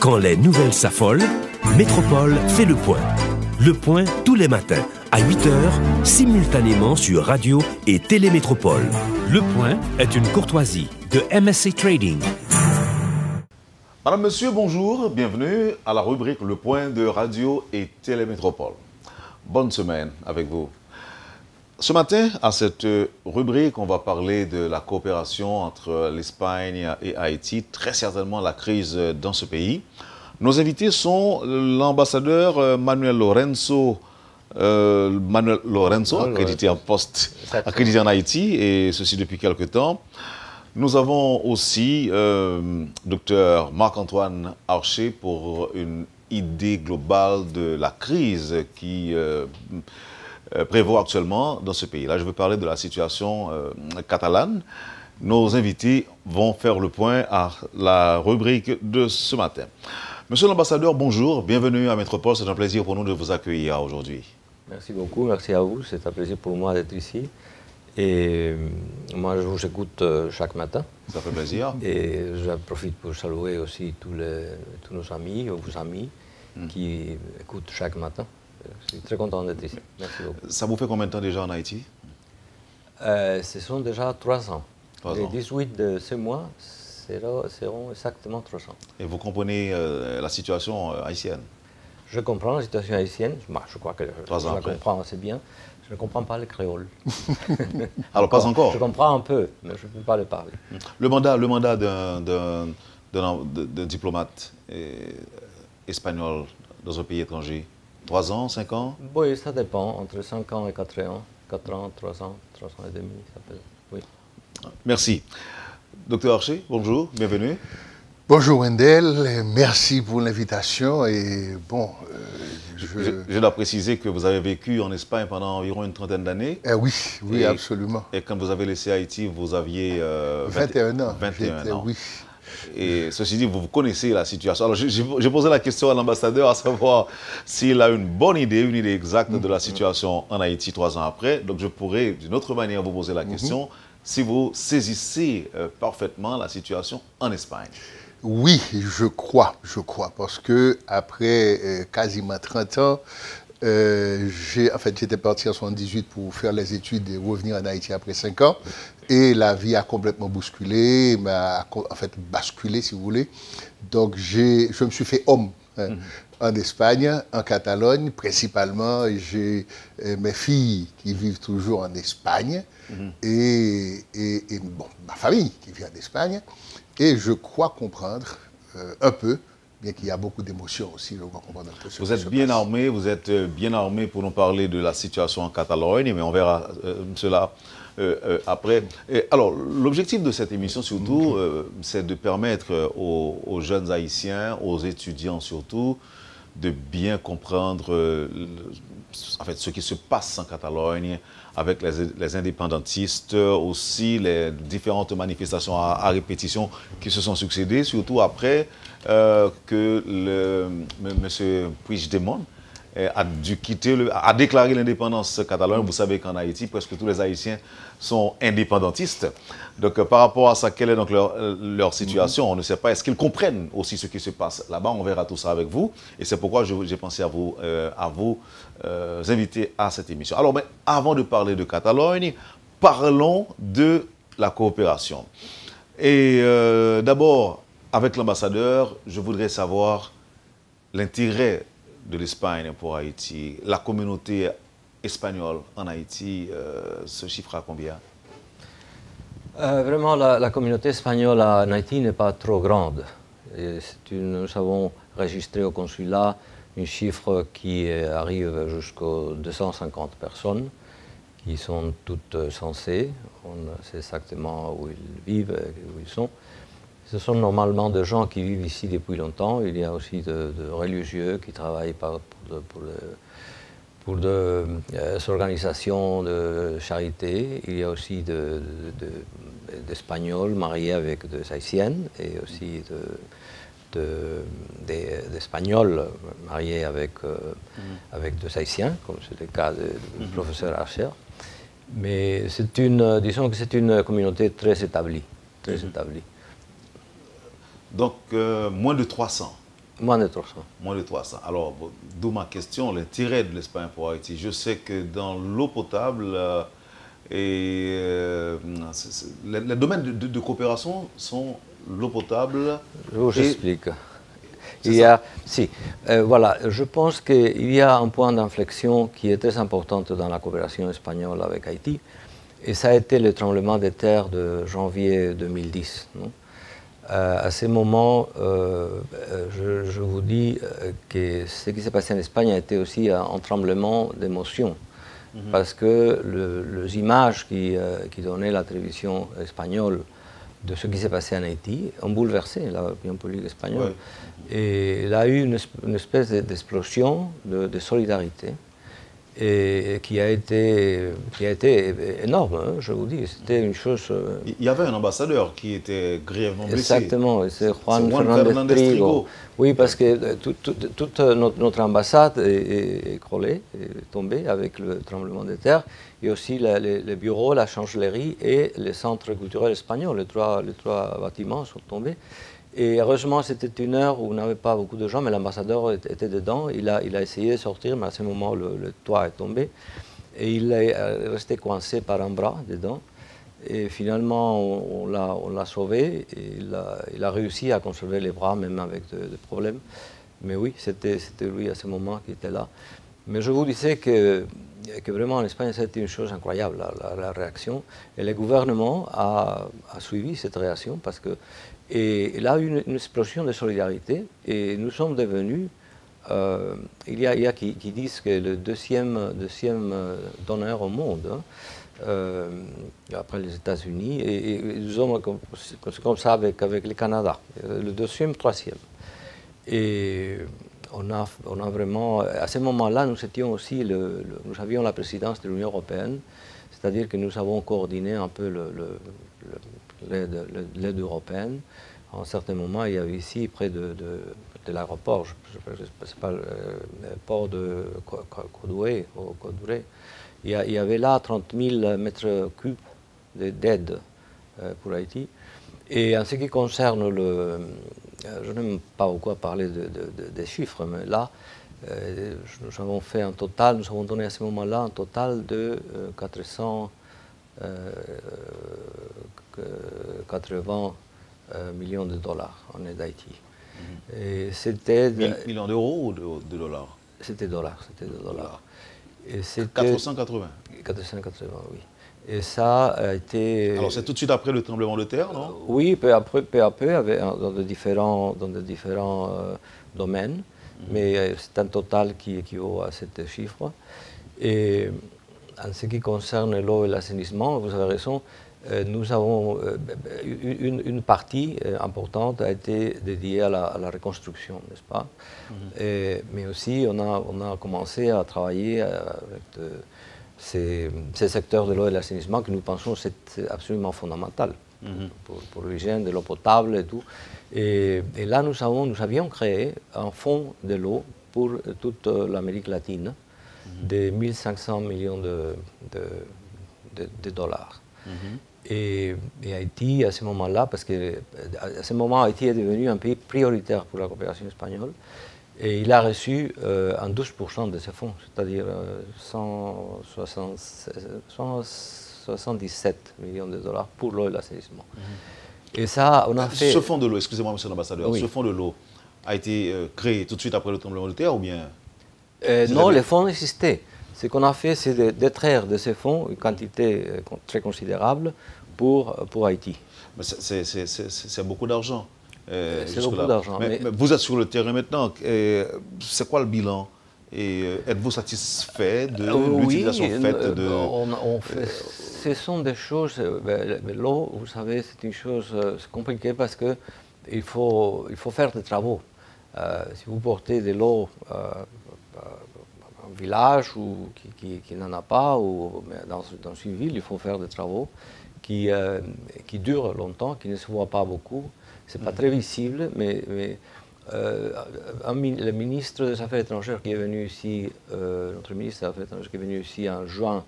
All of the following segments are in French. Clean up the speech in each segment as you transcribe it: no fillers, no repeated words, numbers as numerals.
Quand les nouvelles s'affolent, Métropole fait le point. Le point tous les matins, à 8h, simultanément sur Radio et Télémétropole. Le point est une courtoisie de MSC Trading. Madame, Monsieur, bonjour. Bienvenue à la rubrique Le point de Radio et Télémétropole. Bonne semaine avec vous. Ce matin, à cette rubrique, on va parler de la coopération entre l'Espagne et Haïti, très certainement la crise dans ce pays. Nos invités sont l'ambassadeur Manuel Lorenzo, accrédité en poste, accrédité en Haïti, et ceci depuis quelque temps. Nous avons aussi Dr Marc-Antoine Archer pour une idée globale de la crise qui prévaut actuellement dans ce pays. Là, je veux parler de la situation catalane. Nos invités vont faire le point à la rubrique de ce matin. Monsieur l'ambassadeur, bonjour, bienvenue à Métropole. C'est un plaisir pour nous de vous accueillir aujourd'hui. Merci beaucoup, merci à vous. C'est un plaisir pour moi d'être ici. Et moi, je vous écoute chaque matin. Ça fait plaisir. Et j'en profite pour saluer aussi tous nos amis, vos amis, qui écoutent chaque matin. Je suis très content d'être ici. Merci beaucoup. Ça vous fait combien de temps déjà en Haïti? Ce sont déjà 3 ans. 3 Les ans. 18 de ce mois seront exactement 3 ans. Et vous comprenez la situation haïtienne? Je comprends la situation haïtienne. Moi, je crois que je la comprends assez bien. Je ne comprends pas le créole. Alors, pas encore? Je comprends un peu, mais je ne peux pas le parler. Le mandat d'un diplomate espagnol dans un pays étranger, 3 ans, 5 ans? Oui, ça dépend, entre 5 ans et 4 ans. 4 ans, 3 ans, 3 ans et demi, ça peut... Oui. Merci. Docteur Archer, bonjour, bienvenue. Bonjour Wendell, merci pour l'invitation et bon... Je dois préciser que vous avez vécu en Espagne pendant environ une trentaine d'années. Oui, absolument. Et quand vous avez laissé Haïti, vous aviez... 21 ans. 21 ans. Oui. Et ceci dit, vous connaissez la situation. Alors, j'ai posé la question à l'ambassadeur à savoir s'il a une bonne idée, une idée exacte de la situation en Haïti 3 ans après. Donc, je pourrais d'une autre manière vous poser la question si vous saisissez parfaitement la situation en Espagne. Oui, je crois, parce que après quasiment 30 ans, j'étais parti en 78 pour faire les études et revenir en Haïti après 5 ans. Et la vie a complètement bousculé, basculé si vous voulez. Donc je me suis fait homme en Espagne, en Catalogne. Principalement, j'ai mes filles qui vivent toujours en Espagne et ma famille qui vit en Espagne. Et je crois comprendre un peu, bien qu'il y a beaucoup d'émotions aussi, je crois comprendre un peu. Vous êtes bien armé pour nous parler de la situation en Catalogne, mais on verra cela après. Alors, l'objectif de cette émission surtout, c'est de permettre aux jeunes Haïtiens, aux étudiants surtout, de bien comprendre ce qui se passe en Catalogne, avec les indépendantistes, aussi les différentes manifestations à répétition qui se sont succédées, surtout après que M. Puigdemont a déclaré l'indépendance catalogne. Vous savez qu'en Haïti, presque tous les Haïtiens sont indépendantistes. Donc, par rapport à ça, quelle est donc leur situation? On ne sait pas. Est-ce qu'ils comprennent aussi ce qui se passe là-bas? On verra tout ça avec vous. Et c'est pourquoi j'ai pensé à vous inviter à cette émission. Alors, mais avant de parler de Catalogne, parlons de la coopération. Et d'abord, avec l'ambassadeur, je voudrais savoir l'intérêt de l'Espagne pour Haïti. La communauté espagnole en Haïti se chiffre à combien? Vraiment, la communauté espagnole en Haïti n'est pas trop grande. Nous avons enregistré au consulat un chiffre qui arrive jusqu'aux 250 personnes, qui sont toutes censées. On sait exactement où ils vivent, où ils sont. Ce sont normalement des gens qui vivent ici depuis longtemps. Il y a aussi de religieux qui travaillent pour des organisations de charité. Il y a aussi d'Espagnols mariés avec des Haïtiennes et aussi d'Espagnols mariés avec des Haïtiens, comme c'est le cas du professeur Archer. Mais disons que c'est une communauté très établie. Donc, moins de 300. Moins de 300. Moins de 300. Alors, d'où ma question, l'intérêt de l'Espagne pour Haïti. Je sais que dans l'eau potable, les domaines de coopération sont l'eau potable. Je vous explique. Voilà, je pense qu'il y a un point d'inflexion qui est très important dans la coopération espagnole avec Haïti, et ça a été le tremblement de terre de janvier 2010. Non? À ce moment, je vous dis que ce qui s'est passé en Espagne a été aussi un tremblement d'émotion, parce que les images qui donnaient la télévision espagnole de ce qui s'est passé en Haïti ont bouleversé l'opinion politique espagnole. Oui. Et il y a eu une espèce d'explosion de solidarité et qui a été énorme, hein, je vous dis. C'était une chose... Il y avait un ambassadeur qui était grièvement blessé. Exactement, c'est Juan Fernandez Trigo. Oui, parce que toute notre ambassade est écroulée, est tombée avec le tremblement de terre. Et aussi les bureaux, la chancellerie et les centres culturels espagnols. Les trois bâtiments sont tombés. Et heureusement, c'était une heure où on n'avait pas beaucoup de gens, mais l'ambassadeur était dedans. Il a essayé de sortir, mais à ce moment, le toit est tombé. Et il est resté coincé par un bras dedans. Et finalement, on l'a sauvé. Et il a réussi à conserver les bras, même avec des problèmes. Mais oui, c'était lui à ce moment qui était là. Mais je vous disais que vraiment en Espagne, c'était une chose incroyable, la réaction. Et le gouvernement a suivi cette réaction parce que il a eu une explosion de solidarité. Et nous sommes devenus, il y a qui disent que le deuxième donneur au monde, hein, après les États-Unis, et nous sommes comme ça avec le Canada, le deuxième, troisième. Et on a vraiment, à ce moment-là, nous étions aussi, nous avions la présidence de l'Union européenne, c'est-à-dire que nous avons coordonné un peu l'aide européenne. À un certain moment, il y avait ici, près de l'aéroport, je ne sais pas, le port de Codoué, il y avait là 30 000 mètres cubes d'aide pour Haïti. Et en ce qui concerne je n'aime pas beaucoup parler des chiffres, mais là, nous avons fait un total, nous avons donné à ce moment-là un total de 480 millions de dollars en aide d'Haïti. Et c'était... Millions d'euros ou de dollars? C'était dollars, c'était de dollars. Et 480? 480, oui. Et ça a été... Alors c'est tout de suite après le tremblement de terre, non? Oui, peu à peu, dans de différents domaines, mais c'est un total qui équivaut à ce chiffre. Et en ce qui concerne l'eau et l'assainissement, vous avez raison, nous avons une partie importante a été dédiée à la reconstruction, n'est-ce pas? Mais aussi, on a commencé à travailler avec ces secteurs de l'eau et de l'assainissement que nous pensons c'est absolument fondamental pour l'hygiène de l'eau potable et tout. Et là, nous avions créé un fonds de l'eau pour toute l'Amérique latine de 1500 millions de dollars. Et Haïti, à ce moment-là, parce qu'à ce moment, Haïti est devenu un pays prioritaire pour la coopération espagnole, et il a reçu un 12% de ces fonds, c'est-à-dire 177 millions de dollars pour l'eau et l'assainissement. Et ça, on a fait... Ce fonds de l'eau, excusez-moi, monsieur l'ambassadeur, oui. Ce fonds de l'eau a été créé tout de suite après le tremblement de terre ou bien... Non, les fonds existaient. Ce qu'on a fait, c'est d'extraire de ces fonds une quantité très considérable pour Haïti. Mais c'est beaucoup d'argent. C'est beaucoup d'argent. Mais vous êtes sur le terrain maintenant. C'est quoi le bilan? Et êtes-vous satisfait de l'utilisation faite de... ce sont des choses... L'eau, vous savez, c'est une chose compliquée parce qu'il faut faire des travaux. Si vous portez de l'eau un village qui n'en a pas, ou dans une ville, il faut faire des travaux qui durent longtemps, qui ne se voient pas beaucoup. Ce n'est pas très visible, mais le ministre des Affaires étrangères qui est venu ici, notre ministre des Affaires étrangères qui est venu ici en juin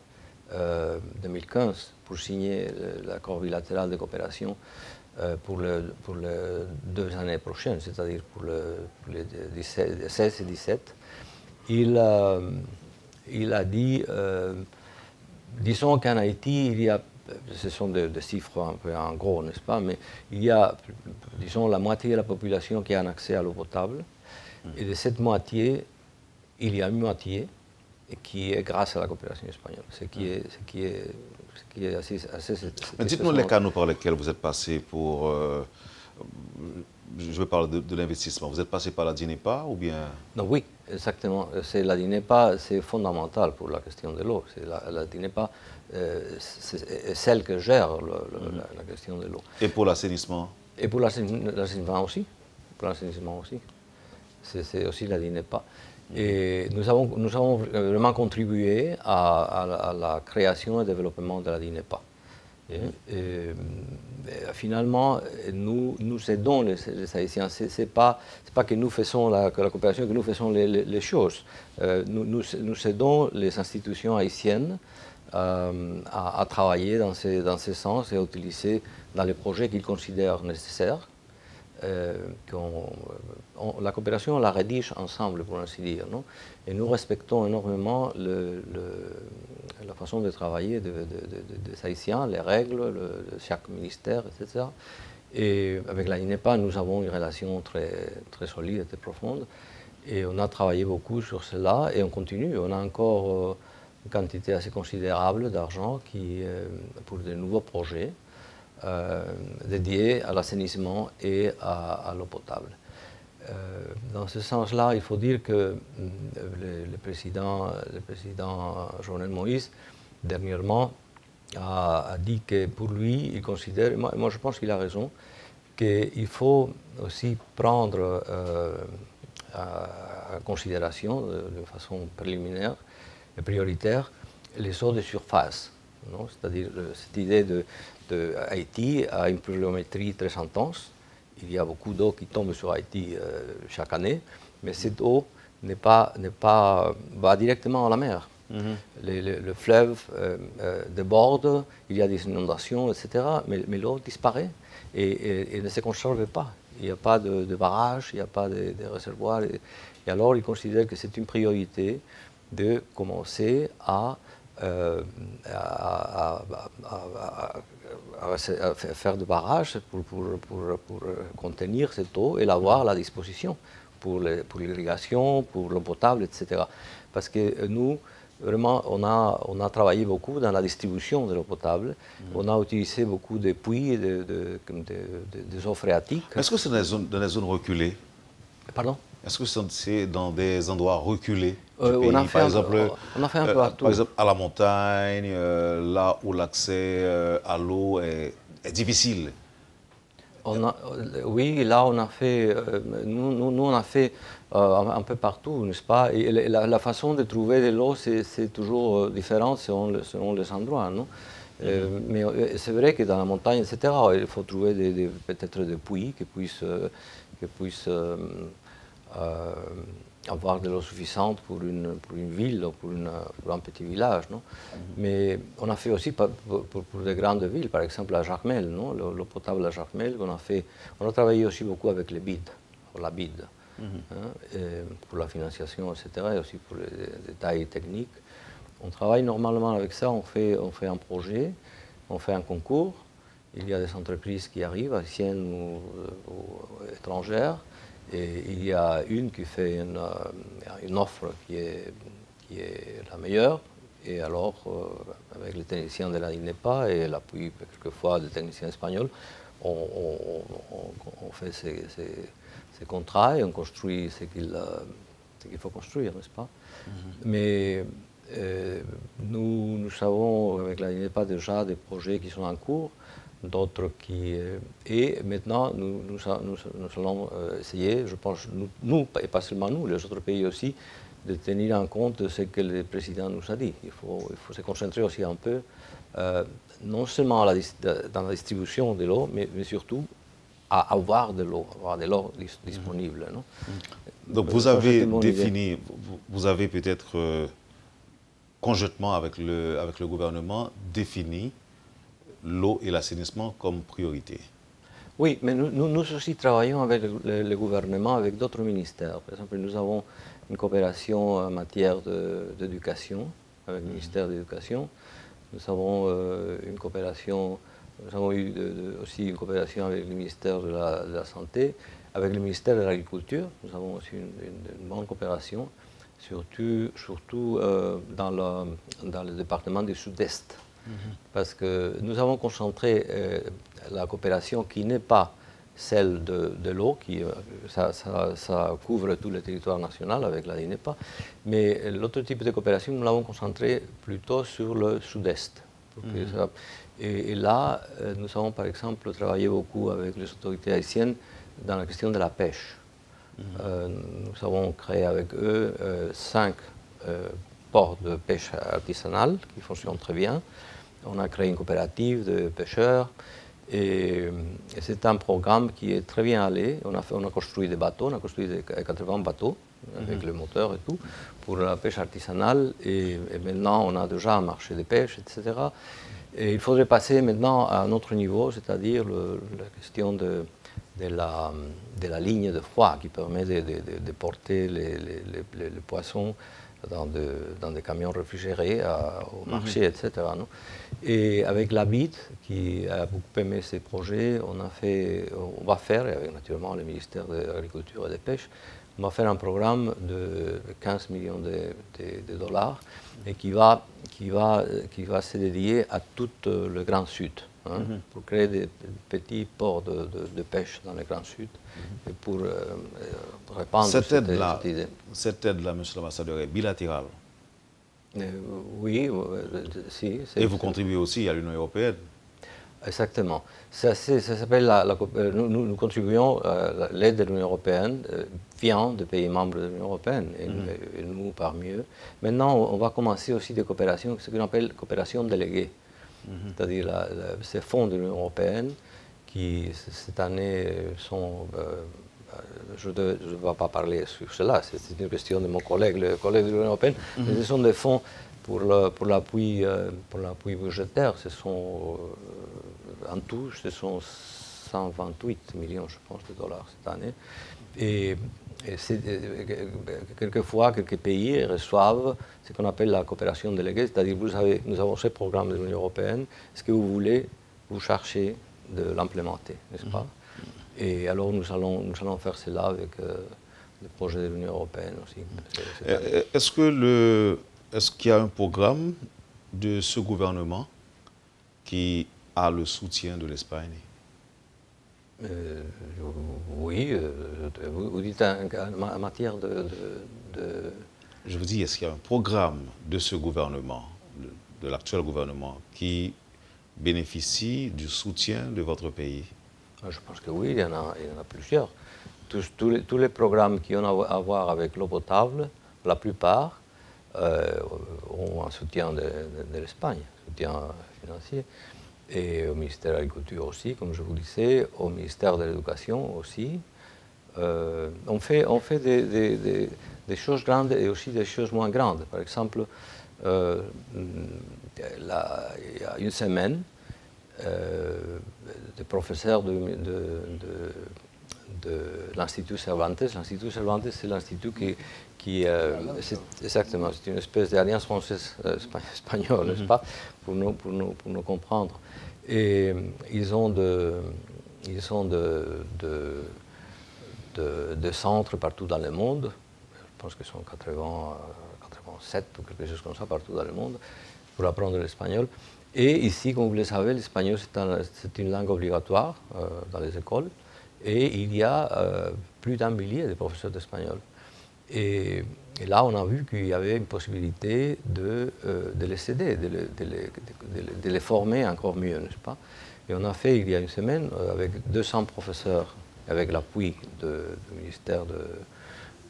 2015 pour signer l'accord bilatéral de coopération pour les 2 années prochaines, c'est-à-dire pour les 16 et 17, il a dit, disons qu'en Haïti, il y a, ce sont des chiffres un peu en gros, n'est-ce pas, mais il y a, disons, la moitié de la population qui a un accès à l'eau potable, et de cette moitié, il y a une moitié qui est grâce à la coopération espagnole, ce qui est assez dites-nous les canaux par lesquels vous êtes passé pour... je veux parler de l'investissement. Vous êtes passé par la DINEPA ou bien... Non, oui, exactement. La DINEPA, c'est fondamental pour la question de l'eau. La DINEPA, c'est celle qui gère la question de l'eau. Et pour l'assainissement? Et pour l'assainissement aussi. Pour l'assainissement aussi. C'est aussi la DINEPA. Et nous avons vraiment contribué à la création et développement de la DINEPA. Et finalement, nous aidons les Haïtiens. Ce n'est pas que nous faisons la coopération, que nous faisons les choses. Nous aidons les institutions haïtiennes à travailler dans ce sens et à utiliser dans les projets qu'ils considèrent nécessaires. La coopération, on la rédige ensemble, pour ainsi dire, non? Et nous respectons énormément la façon de travailler des Haïtiens, les règles de chaque ministère, etc. Et avec la DINEPA, nous avons une relation très solide et très profonde. Et on a travaillé beaucoup sur cela et on continue. On a encore une quantité assez considérable d'argent pour de nouveaux projets. Dédié à l'assainissement et à l'eau potable. Dans ce sens-là, il faut dire que le président Jovenel Moïse, dernièrement, a dit que pour lui, il considère, moi je pense qu'il a raison, qu'il faut aussi prendre en considération, de façon préliminaire et prioritaire, les eaux de surface. C'est-à-dire cette idée de Haïti a une pluviométrie très intense. Il y a beaucoup d'eau qui tombe sur Haïti chaque année, mais cette eau va directement à la mer. Le fleuve déborde, il y a des inondations, etc. Mais l'eau disparaît et ne se conserve pas. Il n'y a pas de barrage, il n'y a pas de réservoir. Et alors, il considère que c'est une priorité de commencer à faire des barrages pour contenir cette eau et l'avoir à la disposition pour l'irrigation, pour l'eau potable, etc. Parce que nous, vraiment, on a travaillé beaucoup dans la distribution de l'eau potable. On a utilisé beaucoup de puits, des eaux phréatiques. Est-ce que c'est dans les zones reculées? Pardon? Est-ce que c'est dans des endroits reculés du pays? On a fait un peu partout. Par exemple, à la montagne, là où l'accès à l'eau est difficile. Oui, là on a fait, nous on a fait un peu partout, n'est-ce pas? Et la façon de trouver de l'eau, c'est toujours différent selon les endroits, non? Mais c'est vrai que dans la montagne, etc., il faut trouver peut-être des puits qui puissent avoir de l'eau suffisante pour une ville ou pour un petit village. Non? Mais on a fait aussi pour des grandes villes, par exemple à Jacmel, l'eau potable à Jacmel, on a travaillé aussi beaucoup avec les BID, la BID, pour la financiation, etc., et aussi pour les détails techniques. On travaille normalement avec ça, on fait un projet, on fait un concours, il y a des entreprises qui arrivent, haïtiennes ou étrangères, et il y a une qui fait une offre qui est la meilleure. Et alors, avec les techniciens de la DINEPA et l'appui quelquefois des techniciens espagnols, on fait ces contrats et on construit ce qu'il faut construire, n'est-ce pas? Mais nous savons avec la DINEPA déjà des projets qui sont en cours, d'autres qui... Et maintenant, nous allons essayer, je pense, nous, et pas seulement nous, les autres pays aussi, de tenir en compte ce que le président nous a dit. Il faut se concentrer aussi un peu, non seulement dans la distribution de l'eau, mais surtout à avoir de l'eau disponible. Non? Donc vous avez défini, vous avez peut-être conjointement avec le gouvernement défini l'eau et l'assainissement comme priorité. Oui, mais nous aussi travaillons avec le gouvernement, avec d'autres ministères. Par exemple, nous avons une coopération en matière d'éducation, avec le ministère de l'Éducation. Nous avons une coopération, nous avons eu aussi une coopération avec le ministère de la Santé, avec le ministère de l'Agriculture. Nous avons aussi une bonne coopération, surtout dans le département du Sud-Est. Parce que nous avons concentré la coopération qui n'est pas celle de l'eau, ça couvre tout le territoire national avec la DINEPA, mais l'autre type de coopération, nous l'avons concentré plutôt sur le Sud-Est. Et là, nous avons par exemple travaillé beaucoup avec les autorités haïtiennes dans la question de la pêche. Nous avons créé avec eux 5 ports de pêche artisanale qui fonctionnent très bien. On a créé une coopérative de pêcheurs et c'est un programme qui est très bien allé. On a construit des bateaux, on a construit 80 bateaux avec le moteur et tout pour la pêche artisanale et maintenant on a déjà un marché de pêche, etc. Et il faudrait passer maintenant à un autre niveau, c'est-à-dire la question de la ligne de froid qui permet de porter les poissons dans des camions réfrigérés au marché, etc. Non? Et avec la BID, qui a beaucoup aimé ces projets, on va faire, et avec naturellement le ministère de l'Agriculture et des Pêches, on va faire un programme de 15 millions de dollars et qui va se dédier à tout le Grand Sud. Pour créer des petits ports de pêche dans le Grand Sud et pour répandre cette idée. Cette aide-là, monsieur l'ambassadeur, est bilatérale. Oui, si. Et vous contribuez aussi à l'Union européenne. Exactement. Ça s'appelle nous contribuons à l'aide de l'Union européenne vient des pays membres de l'Union européenne et nous parmi eux. Maintenant, on va commencer aussi des coopérations, ce qu'on appelle coopération déléguée. C'est-à-dire ces fonds de l'Union européenne qui, cette année, sont... je ne vais pas parler sur cela, c'est une question de mon collègue, le collègue de l'Union européenne, mais ce sont des fonds pour l'appui budgétaire. Ce sont, en tout, ce sont 128 millions, je pense, de dollars cette année. Et quelquefois, quelques pays reçoivent ce qu'on appelle la coopération déléguée, c'est-à-dire nous avons ce programme de l'Union européenne, est-ce que vous voulez, vous cherchez de l'implémenter, n'est-ce pas? Et alors nous allons faire cela avec le projet de l'Union européenne aussi. Est-ce qu'il y a un programme de ce gouvernement qui a le soutien de l'Espagne? Oui, vous dites en matière de... Je vous dis, est-ce qu'il y a un programme de ce gouvernement, de l'actuel gouvernement, qui bénéficie du soutien de votre pays? Je pense que oui, il y en a plusieurs. Tous les programmes qui ont à voir avec l'eau potable, la plupart ont un soutien de l'Espagne, un soutien financier. Et au ministère de l'Agriculture aussi, comme je vous disais, au ministère de l'Éducation aussi. On fait des choses grandes et aussi des choses moins grandes. Par exemple, il y a une semaine, des professeurs de l'Institut Cervantes. L'Institut Cervantes, c'est l'institut qui exactement, c'est une espèce d'alliance française espagnole, n'est-ce pas, pour nous comprendre. Et ils ont des centres partout dans le monde. Je pense qu'ils sont 87 ou quelque chose comme ça partout dans le monde pour apprendre l'espagnol. Et ici, comme vous le savez, l'espagnol c'est une langue obligatoire dans les écoles. Et il y a plus d'1 millier de professeurs d'espagnol. Et là, on a vu qu'il y avait une possibilité de les aider, de les former encore mieux, n'est-ce pas? Et on a fait, il y a une semaine, avec 200 professeurs, avec l'appui du ministère de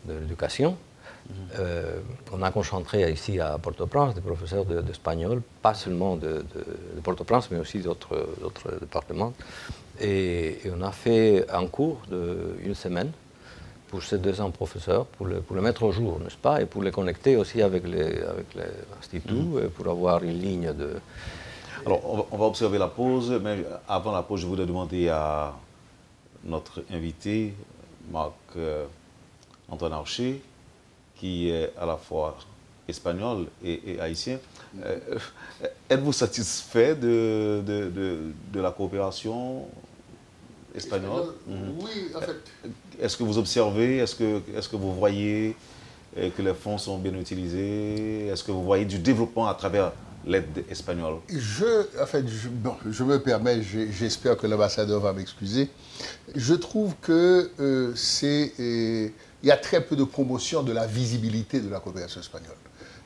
l'Éducation, on a concentré ici à Port-au-Prince des professeurs d'espagnol, pas seulement de Port-au-Prince, mais aussi d'autres départements. Et on a fait un cours d'une semaine pour ces 200 professeurs, pour le mettre au jour, n'est-ce pas, et pour les connecter aussi avec l'Institut, pour avoir une ligne de... Alors, on va observer la pause, mais avant la pause, je voudrais demander à notre invité, Marc-Antoine Archer, qui est à la fois espagnol et haïtien. Êtes-vous satisfait de la coopération espagnole? Oui, en fait. Est-ce que vous observez, est-ce que vous voyez que les fonds sont bien utilisés? Est-ce que vous voyez du développement à travers l'aide espagnole? Je me permets, j'espère que l'ambassadeur va m'excuser. Je trouve que il y a très peu de promotion de la visibilité de la coopération espagnole.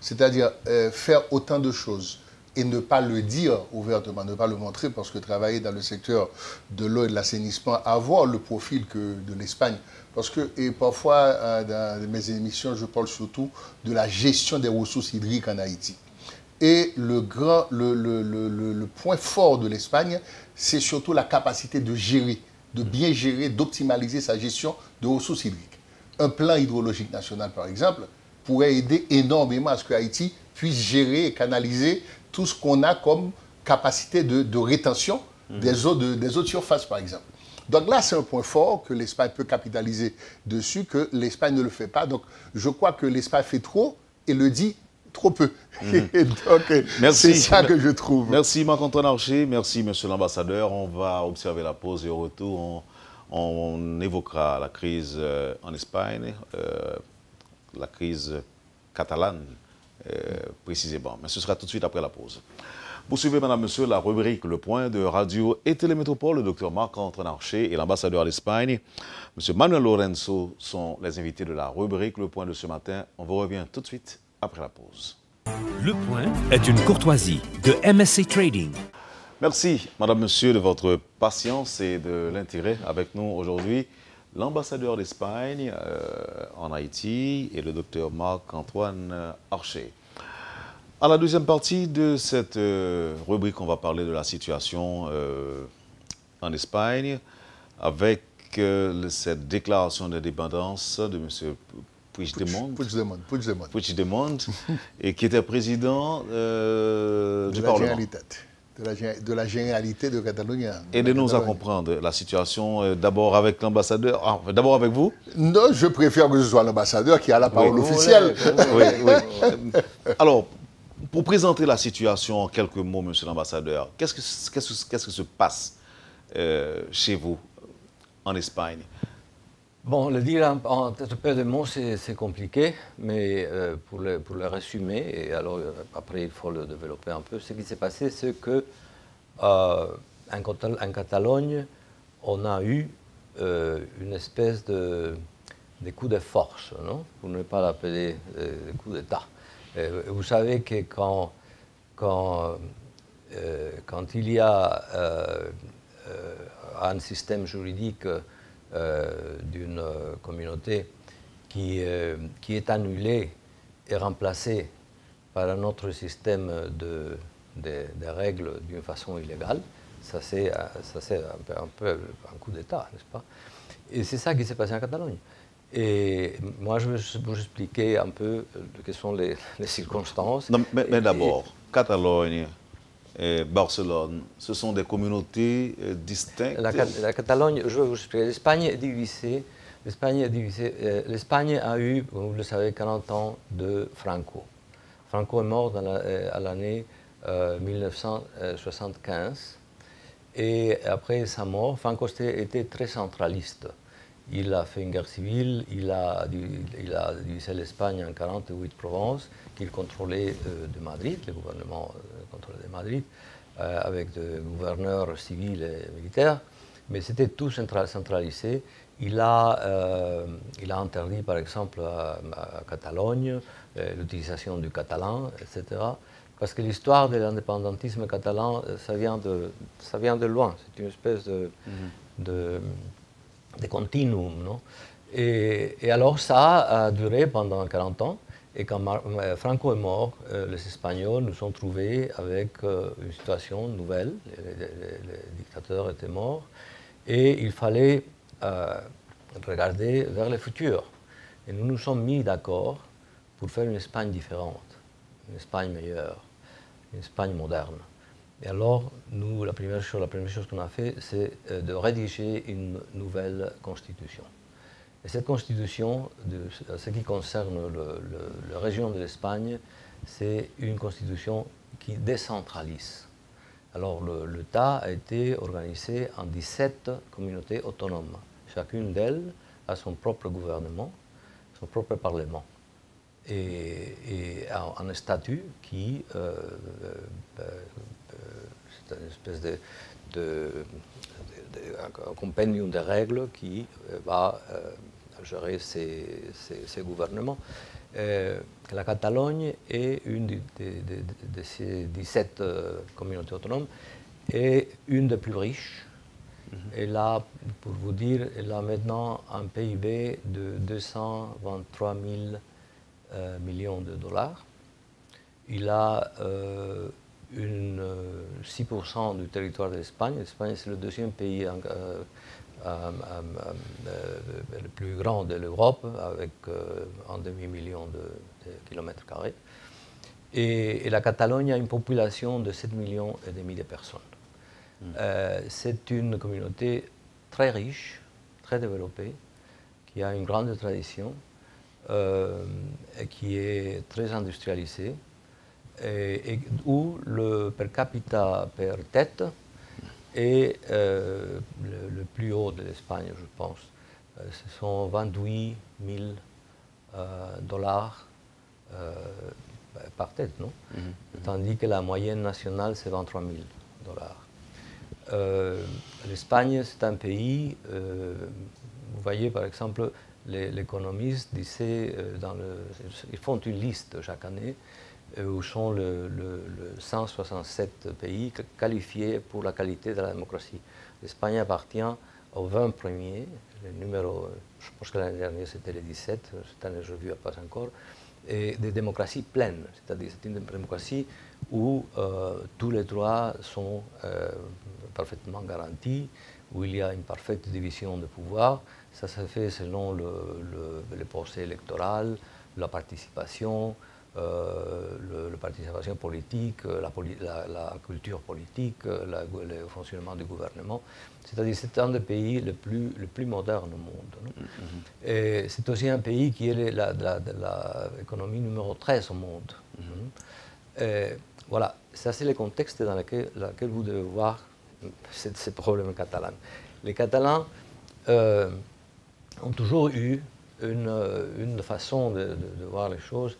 C'est-à-dire faire autant de choses et ne pas le dire ouvertement, ne pas le montrer, parce que travailler dans le secteur de l'eau et de l'assainissement, avoir le profil de l'Espagne, parce que et parfois dans mes émissions, je parle surtout de la gestion des ressources hydriques en Haïti. Et le point fort de l'Espagne, c'est surtout la capacité de gérer, de bien gérer, d'optimaliser sa gestion de ressources hydriques. Un plan hydrologique national, par exemple, pourrait aider énormément à ce que Haïti puisse gérer et canaliser tout ce qu'on a comme capacité de rétention des eaux de surface, par exemple. Donc là, c'est un point fort que l'Espagne peut capitaliser dessus, que l'Espagne ne le fait pas. Donc je crois que l'Espagne fait trop et le dit trop peu. Donc c'est ça que je trouve. Merci Marc-Antoine Archer, merci Monsieur l'ambassadeur. On va observer la pause et au retour, on évoquera la crise en Espagne, la crise catalane précisément. Mais ce sera tout de suite après la pause. Vous suivez, madame, monsieur, la rubrique Le Point de Radio et Télémétropole. Le docteur Marc-Antoine Archer et l'ambassadeur d'Espagne, monsieur Manuel Lorenzo, sont les invités de la rubrique Le Point de ce matin. On vous revient tout de suite après la pause. Le Point est une courtoisie de MSC Trading. Merci, madame, monsieur, de votre patience et de l'intérêt avec nous aujourd'hui. L'ambassadeur d'Espagne en Haïti et le docteur Marc-Antoine Archer. À la deuxième partie de cette rubrique, on va parler de la situation en Espagne avec cette déclaration d'indépendance de M. Puigdemont, et qui était président du Parlement. De la Généralité de Catalogne. Aidez-nous à comprendre la situation, d'abord avec l'ambassadeur, d'abord avec vous. Non, je préfère que ce soit l'ambassadeur qui a la parole officielle. Oui. Alors, pour présenter la situation en quelques mots, monsieur l'ambassadeur, qu'est-ce que se passe chez vous, en Espagne? Bon, le dire en peu de mots, c'est compliqué, mais pour le résumer, et alors après il faut le développer un peu, ce qui s'est passé, c'est que en Catalogne, on a eu une espèce de coup de force, non? Pour ne pas l'appeler coup d'État. Vous savez que quand il y a un système juridique d'une communauté qui est annulée et remplacée par un autre système de règles d'une façon illégale, ça c'est un peu un coup d'État, n'est-ce pas? Et c'est ça qui s'est passé en Catalogne. Et moi, je vais vous expliquer un peu quelles sont les circonstances. Non, mais d'abord, Catalogne et Barcelone, ce sont des communautés distinctes. La Catalogne, je vais vous expliquer, l'Espagne est divisée. L'Espagne a eu, vous le savez, 40 ans de Franco. Franco est mort à l'année 1975. Et après sa mort, Franco était très centraliste. Il a fait une guerre civile, il a divisé l'Espagne en 48 provinces qu'il contrôlait de Madrid, le gouvernement contrôlait de Madrid, avec des gouverneurs civils et militaires, mais c'était tout centralisé. Il a interdit, par exemple, à Catalogne, l'utilisation du catalan, etc. Parce que l'histoire de l'indépendantisme catalan, ça vient de loin. C'est une espèce de continuum, non? Et alors ça a duré pendant 40 ans. Et quand Franco est mort, les Espagnols nous sont trouvés avec une situation nouvelle. Les dictateurs étaient morts. Et il fallait regarder vers le futur. Et nous nous sommes mis d'accord pour faire une Espagne différente, une Espagne meilleure, une Espagne moderne. Et alors, nous, la première chose qu'on a fait, c'est de rédiger une nouvelle constitution. Et cette constitution, ce qui concerne la région de l'Espagne, c'est une constitution qui décentralise. Alors, l'État a été organisé en 17 communautés autonomes. Chacune d'elles a son propre gouvernement, son propre parlement. Et un statut qui c'est une espèce un compendium de règles qui va gérer ces gouvernements. La Catalogne est une de ces 17 communautés autonomes et une des plus riches. Et là, pour vous dire, elle a maintenant un PIB de 223 000 millions de dollars. Il a 6% du territoire de l'Espagne. L'Espagne, c'est le deuxième pays le plus grand de l'Europe, avec un demi-million de kilomètres carrés. Et la Catalogne a une population de 7,5 millions de personnes. C'est une communauté très riche, très développée, qui a une grande tradition, qui est très industrialisée, et où le per capita per tête est le plus haut de l'Espagne, je pense. Ce sont 28 000 dollars par tête, non? Tandis que la moyenne nationale, c'est 23 000 dollars. L'Espagne, c'est un pays, vous voyez par exemple, l'économiste disait, ils font une liste chaque année, où sont le 167 pays qualifiés pour la qualité de la démocratie. L'Espagne appartient aux 20 premiers, le numéro, je pense que l'année dernière c'était les 17, cette année je ne le vois pas encore, et des démocraties pleines, c'est-à-dire c'est une démocratie où tous les droits sont parfaitement garantis, où il y a une parfaite division de pouvoir. Ça se fait selon le procès électoral, la participation, la participation politique, la culture politique, le fonctionnement du gouvernement. C'est-à-dire que c'est un des pays les plus modernes au monde. Et c'est aussi un pays qui est l'économie numéro 13 au monde. Voilà, ça c'est le contexte dans lequel vous devez voir ces problèmes catalans. Les Catalans ont toujours eu une façon de voir les choses,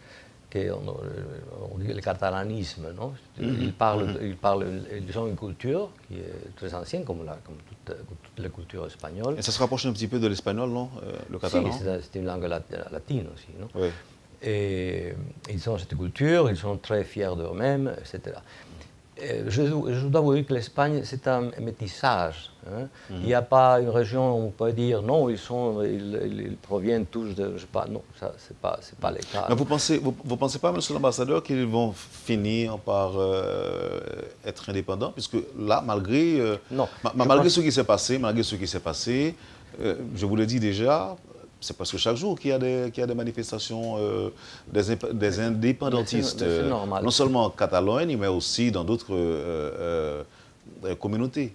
on dit le catalanisme, non? Ils ont une culture qui est très ancienne, comme toutes les cultures espagnoles. Et ça se rapproche un petit peu de l'espagnol, non? Le catalan? Si, c'est une langue latine aussi, non? Oui. Et ils ont cette culture, ils sont très fiers d'eux-mêmes, etc. Je dois vous dire que l'Espagne, c'est un métissage. Hein. Il n'y a pas une région où on peut dire non, ils proviennent tous de, je sais pas, non, ça c'est pas le cas. Mais vous pensez pas, monsieur l'ambassadeur, qu'ils vont finir par être indépendants, puisque là, malgré ce qui s'est passé, je vous le dis déjà. C'est parce que chaque jour qu'il y a des manifestations des indépendantistes, non seulement en Catalogne, mais aussi dans d'autres communautés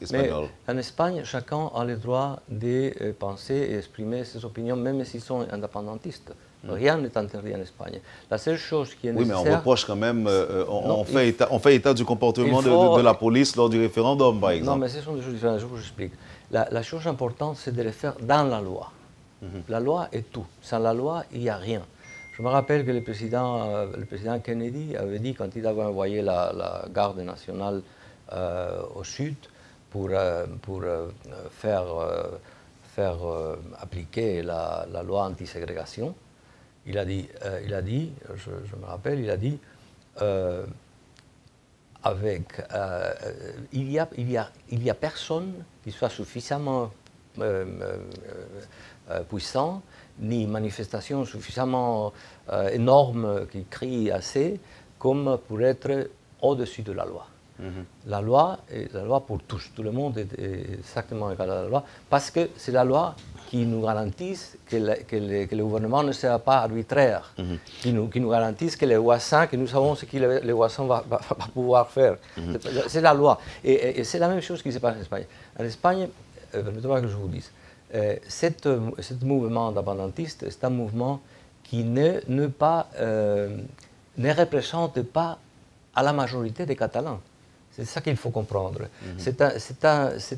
espagnoles. Mais en Espagne, chacun a le droit de penser et exprimer ses opinions, même s'ils sont indépendantistes. Rien n'est interdit en Espagne. La seule chose qui est nécessaire... Oui, mais on reproche quand même, on fait état du comportement de la police lors du référendum, par exemple. Non, mais ce sont des choses différentes, je vous explique. La chose importante, c'est de le faire dans la loi. La loi est tout. Sans la loi, il n'y a rien. Je me rappelle que le président Kennedy avait dit, quand il avait envoyé la garde nationale au sud pour faire appliquer la loi anti-ségrégation, il a dit, je me rappelle, il a dit, il y a personne qui soit suffisamment puissant, ni manifestation suffisamment énorme qui crie assez, comme pour être au-dessus de la loi. La loi est la loi pour tous. Tout le monde est exactement égal à la loi, parce que c'est la loi qui nous garantissent que le gouvernement ne sera pas arbitraire, qui nous garantissent que que nous savons ce que les voisins va pouvoir faire. C'est la loi. Et c'est la même chose qui se passe en Espagne. En Espagne, permettez-moi que je vous dise, ce mouvement indépendantiste, c'est un mouvement qui ne représente pas à la majorité des Catalans. C'est ça qu'il faut comprendre. C'est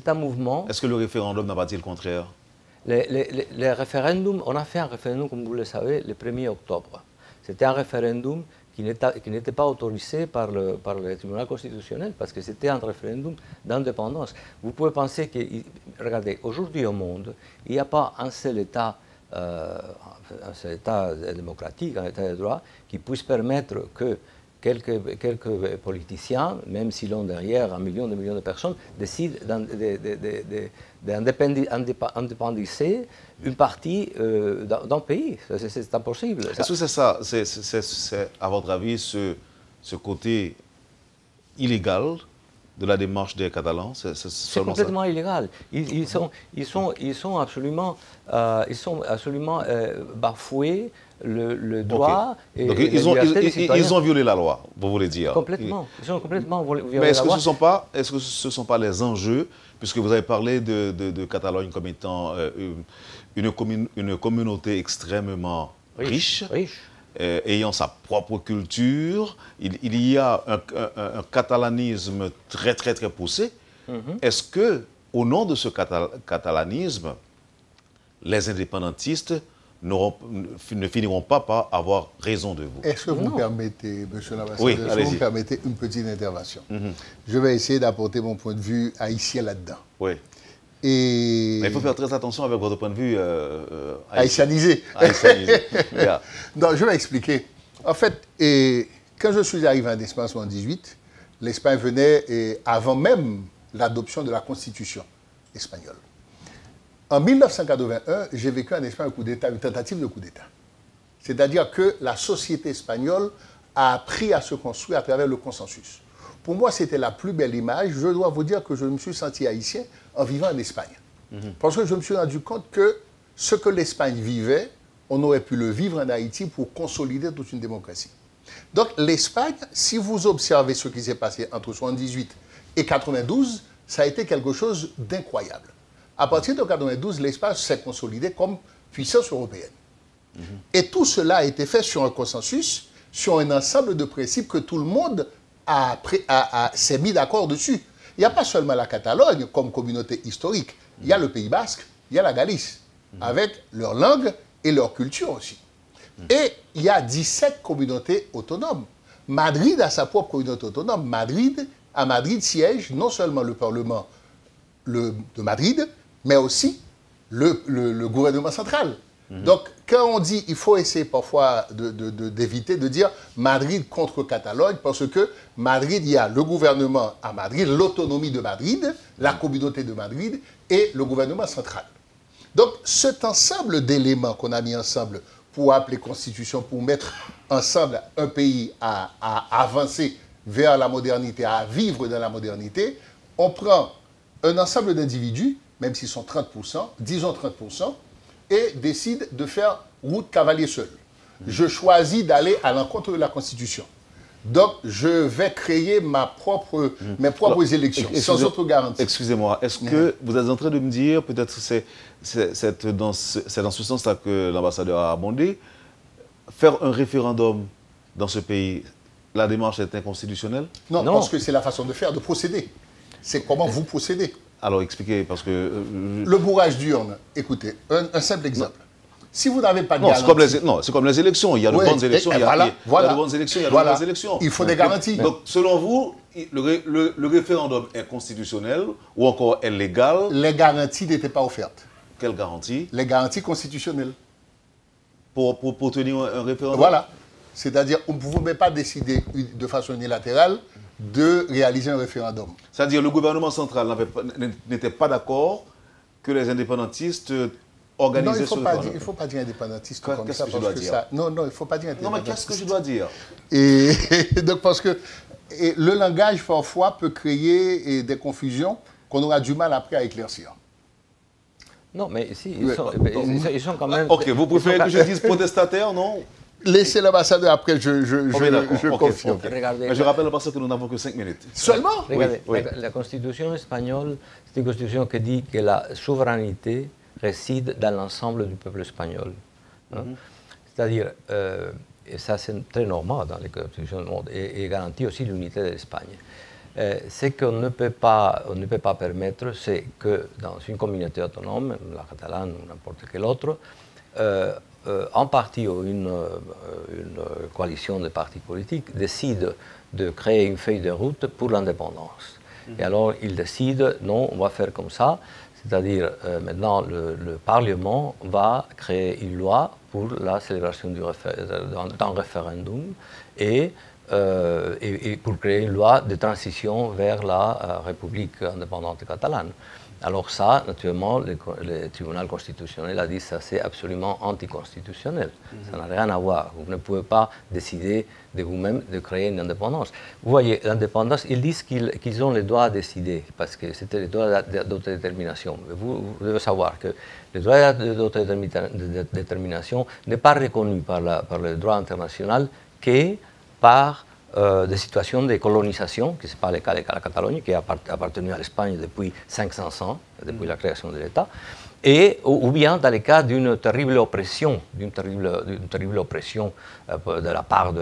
un mouvement... Est-ce que le référendum n'a pas dit le contraire? Les référendums, on a fait un référendum, comme vous le savez, le 1er octobre. C'était un référendum qui n'était pas autorisé par le tribunal constitutionnel parce que c'était un référendum d'indépendance. Vous pouvez penser que, regardez, aujourd'hui au monde, il n'y a pas un seul État démocratique, un État de droit, qui puisse permettre que quelques politiciens, même s'ils ont derrière 1 million, 2 millions de personnes, décident d'indépendiser une partie d'un pays. C'est impossible. Est-ce que c'est ça, c'est à votre avis, ce côté illégal de la démarche des Catalans? C'est complètement illégal. Ils sont absolument bafoués le droit et donc, la liberté des citoyens. ils ont violé la loi, vous voulez dire? Complètement. Ils ont complètement violé Mais est-ce la que loi. ce ne sont pas les enjeux, puisque vous avez parlé de Catalogne comme étant une communauté extrêmement riche. Ayant sa propre culture, il y a un catalanisme très poussé. Est-ce que, au nom de ce catalanisme, les indépendantistes ne finiront pas par avoir raison de vous? Est-ce que vous me permettez, monsieur l'ambassadeur, oui, est-ce que vous me permettez une petite intervention? Je vais essayer d'apporter mon point de vue haïtien là-dedans. Oui. Et... Mais il faut faire très attention avec votre point de vue haïtianisé. Yeah. Donc, je vais expliquer. En fait, quand je suis arrivé en Espagne en 1978, l'Espagne venait avant même l'adoption de la Constitution espagnole. En 1981, j'ai vécu en Espagne un coup d'État, une tentative de coup d'État. C'est-à-dire que la société espagnole a appris à se construire à travers le consensus. Pour moi, c'était la plus belle image. Je dois vous dire que je me suis senti haïtien en vivant en Espagne. Parce que je me suis rendu compte que ce que l'Espagne vivait, on aurait pu le vivre en Haïti pour consolider toute une démocratie. Donc l'Espagne, si vous observez ce qui s'est passé entre 1978 et 1992, ça a été quelque chose d'incroyable. À partir de 1992, l'Espagne s'est consolidée comme puissance européenne. Et tout cela a été fait sur un consensus, sur un ensemble de principes que tout le monde s'est mis d'accord dessus. Il n'y a pas seulement la Catalogne comme communauté historique, il y a le Pays Basque, il y a la Galice, avec leur langue et leur culture aussi. Et il y a 17 communautés autonomes. Madrid a sa propre communauté autonome. À Madrid siège non seulement le Parlement de Madrid, mais aussi le gouvernement central. Donc, quand on dit, il faut essayer parfois d'éviter de dire Madrid contre Catalogne, parce que Madrid, il y a le gouvernement à Madrid, l'autonomie de Madrid, la communauté de Madrid et le gouvernement central. Donc, cet ensemble d'éléments qu'on a mis ensemble pour appeler constitution, pour mettre ensemble un pays à avancer vers la modernité, à vivre dans la modernité, on prend un ensemble d'individus, même s'ils sont 30%, disons 30%, et décide de faire route cavalier seul. Je choisis d'aller à l'encontre de la Constitution. Donc, je vais créer mes propres élections, sans autre garantie. Excusez-moi, est-ce que vous êtes en train de me dire, peut-être c'est dans ce sens-là que l'ambassadeur a abondé, faire un référendum dans ce pays, la démarche est inconstitutionnelle? Non, parce que c'est la façon de faire, de procéder. C'est comment vous procédez. Alors expliquez, parce que... Le bourrage d'urne, écoutez, un simple exemple. Non. Si vous n'avez pas de garantie... c'est comme les élections. Il y a de bonnes élections, il y a de bonnes élections, il y a de mauvaises élections. Il faut des garanties. Donc, selon vous, le référendum est constitutionnel ou encore est légal? Les garanties n'étaient pas offertes. Quelles garanties? Les garanties constitutionnelles. Pour tenir un référendum? Voilà. C'est-à-dire, on ne pouvait pas décider de façon unilatérale de réaliser un référendum. C'est-à-dire le gouvernement central n'était pas d'accord que les indépendantistes organisaient ce référendum. Il ne faut pas dire indépendantiste comme qu'est-ce ça. Que je dois dire? Non, il ne faut pas dire indépendantiste. Non, mais qu'est-ce que je dois dire? Et donc, parce que le langage, parfois, peut créer des confusions qu'on aura du mal après à éclaircir. Non, mais ici, ils sont quand même... Ok, vous préférez que je dise protestataire, non? Laissez l'ambassadeur, après je confirme. Okay. Mais je rappelle parce que nous n'avons que 5 minutes. Seulement? Regardez, la Constitution espagnole, c'est une constitution qui dit que la souveraineté réside dans l'ensemble du peuple espagnol. Hein? C'est-à-dire, et ça c'est très normal dans les constitutions du monde, et garantit aussi l'unité de l'Espagne. Ce qu'on ne peut pas permettre, c'est que dans une communauté autonome, la catalane ou n'importe quelle autre, un parti ou une coalition de partis politiques décide de créer une feuille de route pour l'indépendance. Et alors, ils décident, non, on va faire comme ça, c'est-à-dire maintenant le Parlement va créer une loi pour la célébration d'un référendum et pour créer une loi de transition vers la République indépendante catalane. Alors ça, naturellement, le tribunal constitutionnel a dit que ça c'est absolument anticonstitutionnel. Ça n'a rien à voir. Vous ne pouvez pas décider de vous-même de créer une indépendance. Vous voyez, l'indépendance, ils disent qu'ils ont le droit à décider, parce que c'était le droit d'autodétermination. Vous devez savoir que le droit d'autodétermination n'est pas reconnu par le droit international que par des situations de colonisation, qui ce n'est pas le cas de la Catalogne, qui a appartenu à l'Espagne depuis 500 ans, depuis la création de l'État, ou bien dans le cas d'une terrible oppression, de la part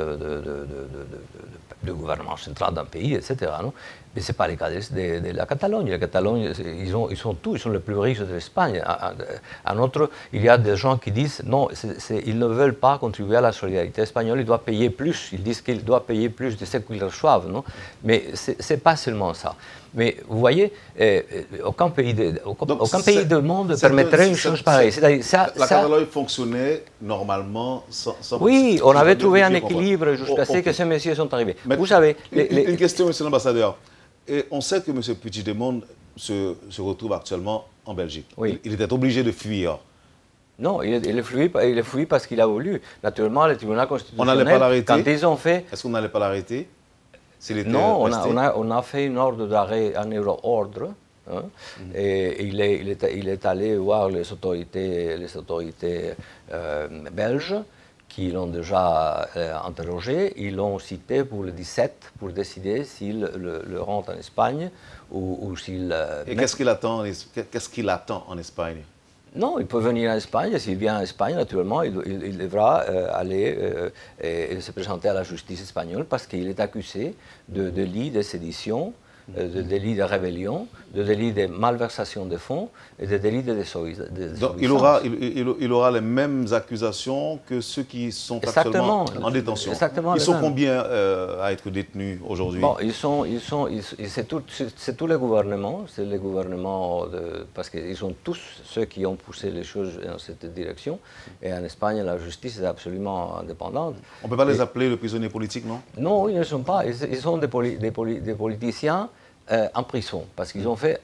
du gouvernement central d'un pays, etc. Non? Mais ce n'est pas le cas de la Catalogne. La Catalogne, ils sont les plus riches de l'Espagne. En outre, il y a des gens qui disent non, ils ne veulent pas contribuer à la solidarité espagnole, ils doivent payer plus. Ils disent qu'ils doivent payer plus de ce qu'ils reçoivent. Non? Mais ce n'est pas seulement ça. Mais vous voyez, aucun pays du monde permettrait une chose pareille. La Catalogne fonctionnait normalement sans oui, on avait trouvé un équilibre jusqu'à ce que ces messieurs sont arrivés. Mais vous savez... Une question, monsieur l'ambassadeur. Et on sait que M. Puigdemont se retrouve actuellement en Belgique. Oui. Il était obligé de fuir. Non, il fuit parce qu'il a voulu. Naturellement, le tribunal constitutionnel, on n'allait pas l'arrêter. Quand ils ont fait... Est-ce qu'on n'allait pas l'arrêter? Non, on a fait une ordre d'arrêt, un euro-ordre. Hein, et il est allé voir les autorités belges qui l'ont déjà interrogé. Ils l'ont cité pour le 17 pour décider s'il le rentre en Espagne ou s'il... Et qu'est-ce qu'il attend en Espagne? Non, il peut venir en Espagne. S'il vient en Espagne, naturellement, il devra aller et se présenter à la justice espagnole parce qu'il est accusé de délits de sédition, de délits de rébellion, de délits de malversation de fonds et de délits de désobéissance. Donc il aura les mêmes accusations que ceux qui sont actuellement en détention. Exactement. Ils sont combien à être détenus aujourd'hui? Bon, c'est tout le gouvernement, parce qu'ils sont tous ceux qui ont poussé les choses dans cette direction. Et en Espagne, la justice est absolument indépendante. On ne peut pas les appeler les prisonniers politiques, non? Non, ils ne sont pas. Ils sont des politiciens en prison, parce qu'ils ont fait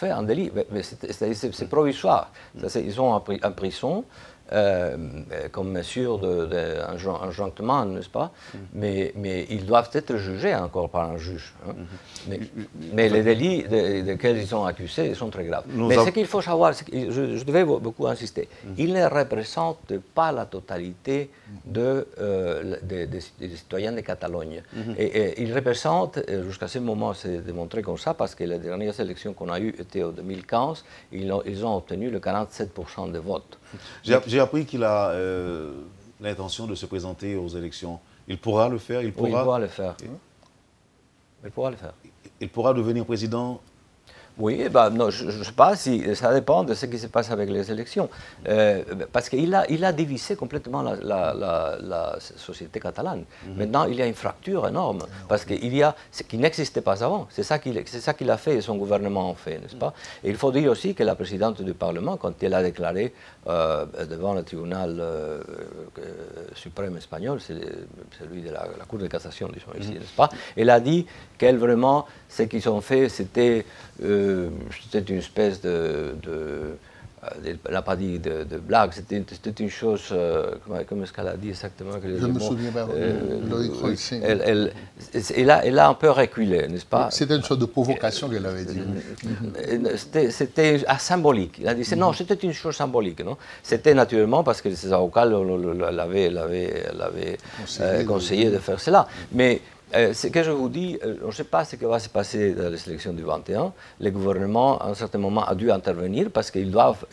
un délit, mais c'est provisoire. Ils sont en prison comme mesure d'injonctement, n'est-ce pas? Mais ils doivent être jugés encore par un juge. Hein. Mais les délits desquels ils sont accusés sont très graves. Mais ce qu'il faut savoir, je devais beaucoup insister, ils ne représentent pas la totalité des citoyens de Catalogne. Et ils représentent, jusqu'à ce moment c'est démontré comme ça, parce que les dernières élections qu'on a eues étaient en 2015, ils ont obtenu le 47% des votes. J'ai appris qu'il a l'intention de se présenter aux élections. Il pourra le faire? Oui, il pourra le faire. Il pourra le faire. Il pourra devenir président? Oui, non, je ne sais pas, ça dépend de ce qui se passe avec les élections. Parce qu'il a divisé complètement la société catalane. Maintenant, il y a une fracture énorme, parce qu'il y a ce qui n'existait pas avant. C'est ça qu'il a fait et son gouvernement a fait, n'est-ce pas? Et il faut dire aussi que la présidente du Parlement, quand elle a déclaré devant le tribunal suprême espagnol, c'est celui de la Cour de cassation, disons ici, n'est-ce pas? Elle a dit qu'elle vraiment, ce qu'ils ont fait, c'était une espèce elle n'a pas dit de blague, c'était une chose, comment est-ce qu'elle a dit exactement? Je me souviens pas, Loïc Roy-Singh. Elle a un peu reculé, n'est-ce pas? C'était une sorte de provocation qu'elle avait dit. C'était symbolique. Il a dit, non, c'était une chose symbolique. C'était naturellement parce que ses avocats l'avaient conseillé de faire cela. Mais ce que je vous dis, on ne sait pas ce qui va se passer dans les élections du 21. Le gouvernement, à un certain moment, a dû intervenir parce qu'ils doivent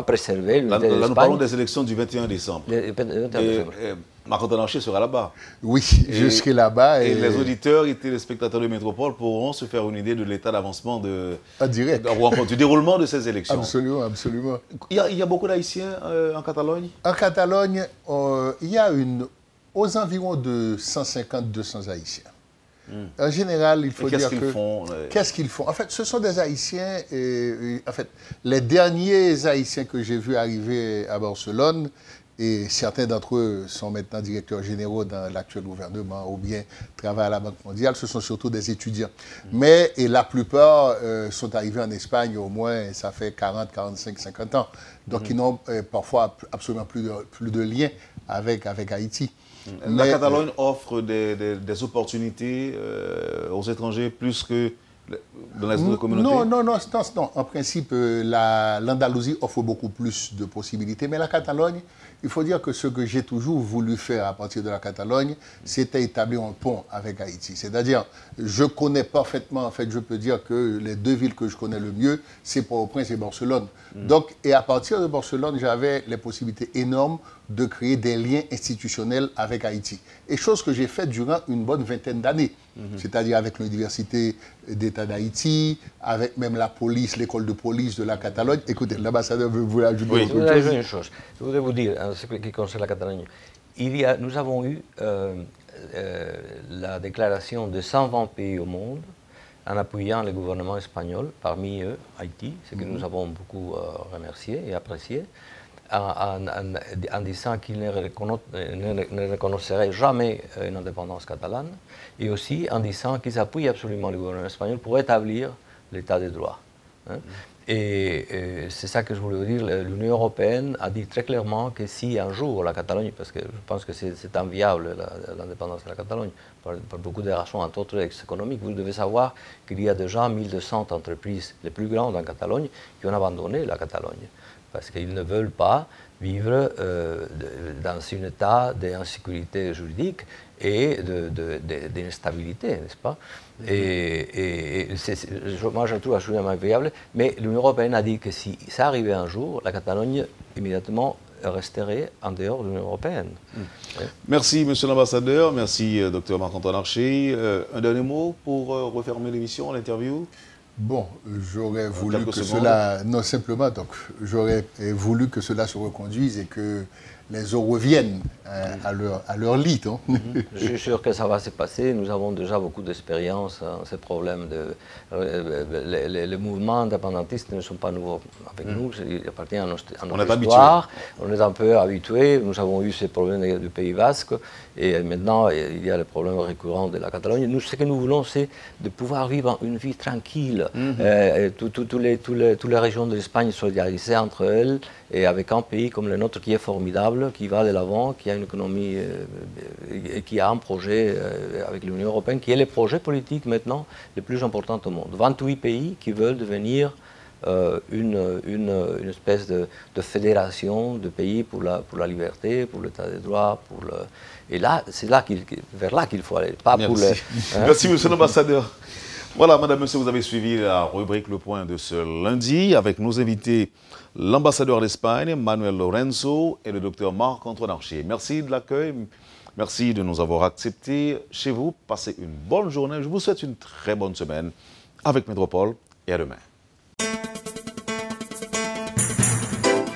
préserver l'unité de l'Espagne. Là, nous parlons des élections du 21 décembre. Marc-Antoine Archer sera là-bas. Oui, je serai là-bas. Et les auditeurs et téléspectateurs de Métropole pourront se faire une idée de l'état d'avancement du déroulement de ces élections. Absolument, absolument. Il y a beaucoup d'Haïtiens en Catalogne? En Catalogne, il y a aux environs de 150-200 Haïtiens. En général, il faut dire que... Qu'est-ce qu'ils font? En fait, ce sont des Haïtiens... en fait, les derniers Haïtiens que j'ai vus arriver à Barcelone, et certains d'entre eux sont maintenant directeurs généraux dans l'actuel gouvernement ou bien travaillent à la Banque mondiale, ce sont surtout des étudiants. Mais la plupart sont arrivés en Espagne au moins, ça fait 40, 45, 50 ans. Donc ils n'ont parfois absolument plus de lien avec Haïti. La Catalogne offre des opportunités aux étrangers plus que dans les autres communautés? Non. En principe, l'Andalousie offre beaucoup plus de possibilités. Mais la Catalogne, il faut dire que ce que j'ai toujours voulu faire à partir de la Catalogne, c'était établir un pont avec Haïti. C'est-à-dire, je connais parfaitement, en fait, je peux dire que les deux villes que je connais le mieux, c'est Port-au-Prince et Barcelone. Donc, et à partir de Barcelone, j'avais les possibilités énormes de créer des liens institutionnels avec Haïti. Et chose que j'ai faite durant une bonne vingtaine d'années. C'est-à-dire avec l'Université d'État d'Haïti, avec même la police, l'école de police de la Catalogne. Écoutez, l'ambassadeur veut vous ajouter autre chose. Je voudrais ajouter une chose. Je voudrais vous dire, en ce qui concerne la Catalogne, nous avons eu la déclaration de 120 pays au monde en appuyant le gouvernement espagnol, parmi eux Haïti, ce que nous avons beaucoup remercié et apprécié, en disant qu'ils ne reconnaisseraient jamais une indépendance catalane, et aussi en disant qu'ils appuient absolument le gouvernement espagnol pour établir l'état de droit. Et c'est ça que je voulais vous dire. L'Union européenne a dit très clairement que si un jour la Catalogne, parce que je pense que c'est inviable l'indépendance de la Catalogne, par beaucoup de raisons, entre autres économiques, vous devez savoir qu'il y a déjà 1200 entreprises les plus grandes en Catalogne qui ont abandonné la Catalogne, parce qu'ils ne veulent pas vivre dans un état d'insécurité juridique et d'instabilité, n'est-ce pas? Et moi, je trouve absolument inviable. Mais l'Union européenne a dit que si ça arrivait un jour, la Catalogne, immédiatement, resterait en dehors de l'Union européenne. Merci, monsieur l'ambassadeur. Merci, docteur Marc-Antoine Archer. Un dernier mot pour refermer l'émission, l'interview? Bon, j'aurais voulu que cela... Non, simplement, donc, j'aurais voulu que cela se reconduise et que les eaux reviennent à leur lit. Hein. Je suis sûr que ça va se passer. Nous avons déjà beaucoup d'expérience. Ces problèmes les mouvements indépendantistes ne sont pas nouveaux avec nous. Ils appartiennent à notre histoire. On est un peu habitués. Nous avons eu ces problèmes du Pays Basque. Et maintenant, il y a le problème récurrent de la Catalogne. Nous, ce que nous voulons, c'est de pouvoir vivre une vie tranquille. Toutes les régions de l'Espagne solidarisées entre elles et avec un pays comme le nôtre qui est formidable, qui va de l'avant, qui a une économie et qui a un projet avec l'Union européenne, qui est le projet politique maintenant le plus important au monde. 28 pays qui veulent devenir une espèce de fédération de pays pour la liberté, pour l'état de droit, et là, c'est vers là qu'il faut aller, pas pour le... Merci, monsieur l'ambassadeur. Voilà, madame, monsieur, vous avez suivi la rubrique Le Point de ce lundi avec nos invités, l'ambassadeur d'Espagne, Manuel Lorenzo, et le docteur Marc-Antoine Archer. Merci de l'accueil, merci de nous avoir acceptés chez vous. Passez une bonne journée. Je vous souhaite une très bonne semaine avec Métropole et à demain.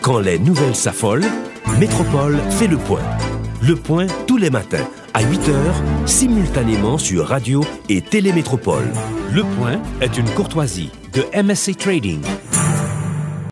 Quand les nouvelles s'affolent, Métropole fait le point. Le point tous les matins à 8h, simultanément sur Radio et Télémétropole. Le point est une courtoisie de MSC Trading.